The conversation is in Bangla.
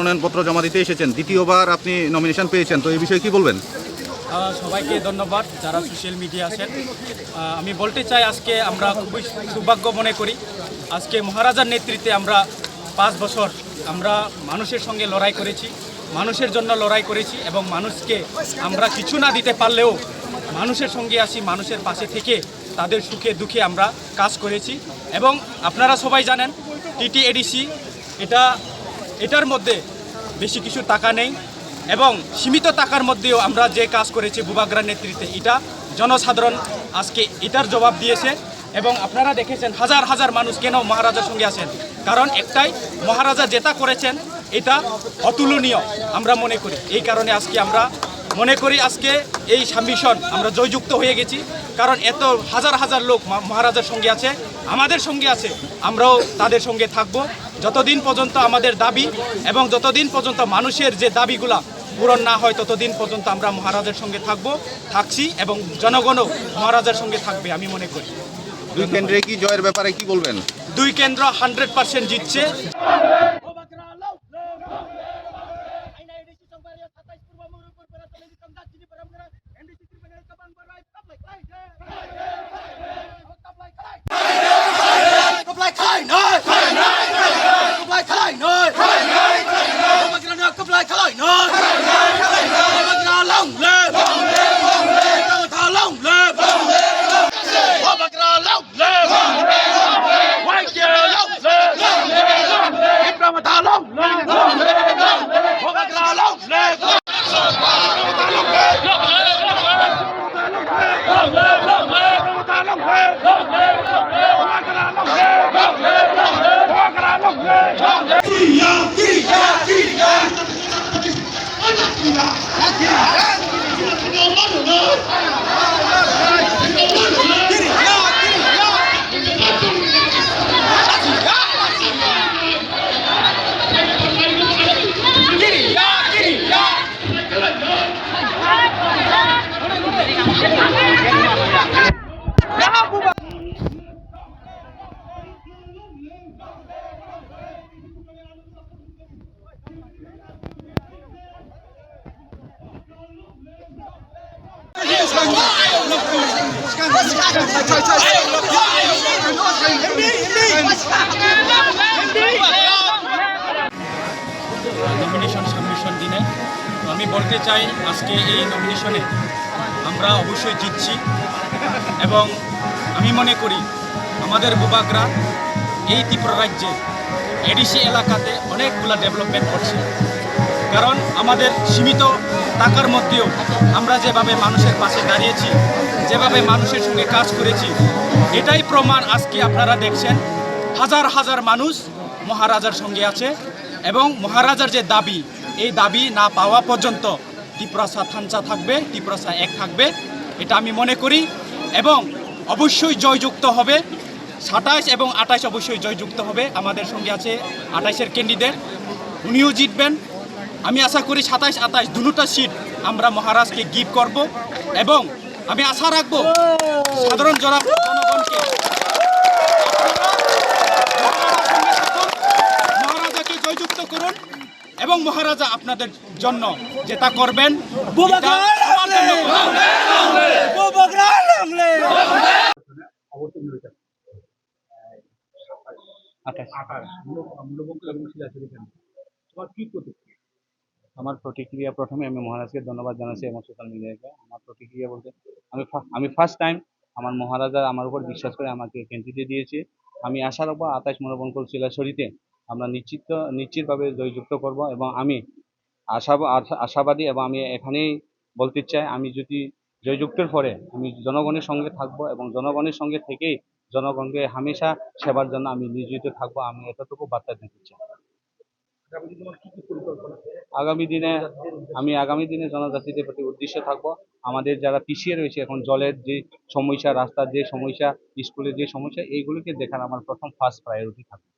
মনোনয়নপত্র জমা দিতে এসেছেন, দ্বিতীয়বার আপনি নমিনেশন পেয়েছেন, তো এই বিষয়ে কি বলবেন? সবাইকে ধন্যবাদ যারা সোশ্যাল মিডিয়া আছেন। আমি বলতে চাই আজকে আমরা খুবই সৌভাগ্য মনে করি। আজকে মহারাজার নেতৃত্বে আমরা 5 বছর আমরা মানুষের সঙ্গে লড়াই করেছি, মানুষের জন্য লড়াই করেছি এবং মানুষকে আমরা কিছু না দিতে পারলেও মানুষের সঙ্গে আসি, মানুষের পাশে থেকে তাদের সুখে দুঃখে আমরা কাজ করেছি। এবং আপনারা সবাই জানেন টিটিএডিসি এটার মধ্যে বেশি কিছু টাকা নেই এবং সীমিত টাকার মধ্যেও আমরা যে কাজ করেছি বুবাগ্রার নেতৃত্বে, এটা জনসাধারণ আজকে এটার জবাব দিয়েছে। এবং আপনারা দেখেছেন হাজার হাজার মানুষ কেন মহারাজার সঙ্গে আছেন, কারণ একটাই, মহারাজা যেটা করেছেন এটা অতুলনীয় আমরা মনে করি। এই কারণে আজকে আমরা মনে করি আজকে এই সাবমিশন আমরা জয়যুক্ত হয়ে গেছি, কারণ এত হাজার হাজার লোক মহারাজার সঙ্গে আছে, আমাদের সঙ্গে আছে, আমরাও তাদের সঙ্গে থাকব যতদিন পর্যন্ত আমাদের দাবি এবং যতদিন পর্যন্ত মানুষের যে দাবিগুলা পূরণ না হয় ততদিন পর্যন্ত আমরা মহারাজার সঙ্গে থাকছি এবং জনগণও মহারাজার সঙ্গে থাকবে আমি মনে করি। দুই কেন্দ্রে কি জয়ের ব্যাপারে কি বলবেন? দুই কেন্দ্র 100% জিতছে। নমিনেশন সাবমিশন দিনে আমি বলতে চাই আজকে এই নমিনেশনে আমরা অবশ্যই জিতছি এবং আমি মনে করি আমাদের বুবাগ্রা এই ত্রিপুরা রাজ্যে এডিসি এলাকাতে অনেকগুলো ডেভেলপমেন্ট করছে, কারণ আমাদের সীমিত টাকার মধ্যেও আমরা যেভাবে মানুষের পাশে দাঁড়িয়েছি, যেভাবে মানুষের সঙ্গে কাজ করেছি, এটাই প্রমাণ। আজকে আপনারা দেখছেন হাজার হাজার মানুষ মহারাজার সঙ্গে আছে এবং মহারাজার যে দাবি, এই দাবি না পাওয়া পর্যন্ত ত্রিপুরা থানচা থাকবে, ত্রিপুরা এক থাকবে, এটা আমি মনে করি। এবং অবশ্যই জয়যুক্ত হবে 27 এবং 28 অবশ্যই জয়যুক্ত হবে। আমাদের সঙ্গে আছে 28-এর ক্যান্ডিডেট, উনিও জিতবেন। আমি আশা করি 27-28 দুটো সিট আমরা মহারাজকে গিফট করব এবং আমি আশা রাখবো সাধারণ জনগণকে মহারাজাকে জয়যুক্ত করুন এবং মহারাজা আপনাদের জন্য যেটা করবেন আমার প্রতিক্রিয়া, প্রথমে আমি মহারাজকে ধন্যবাদ জানাচ্ছি এবং সোশ্যাল মিডিয়াকে। আমার প্রতিক্রিয়া বলতে আমি ফার্স্ট টাইম আমার মহারাজা আমার উপর বিশ্বাস করে আমাকে ক্যান্ডিডেট দিয়েছে। আমি আশা রাখবো 28 মনোবঙ্কুল শিলাছড়িতে আমরা নিশ্চিতভাবে জয়যুক্ত করব এবং আমি আশাবাদী এবং আমি এখানেই বলতে চাই, আমি যদি জয়যুক্তের পরে আমি জনগণের সঙ্গে থাকব এবং জনগণের সঙ্গে থেকেই জনগণকে হামেশা সেবার জন্য আমি নিয়োজিত থাকবো। আমি এতটুকু বার্তা দিতে চাই। আগামী দিনে জনজাতিদের প্রতি উদ্দেশ্য থাকবো। আমাদের যারা পিছিয়ে রয়েছে এখন, জলের যে সমস্যা, রাস্তার যে সমস্যা, স্কুলের যে সমস্যা, এইগুলিকে দেখার আমার ফার্স্ট প্রায়োরিটি থাকবে।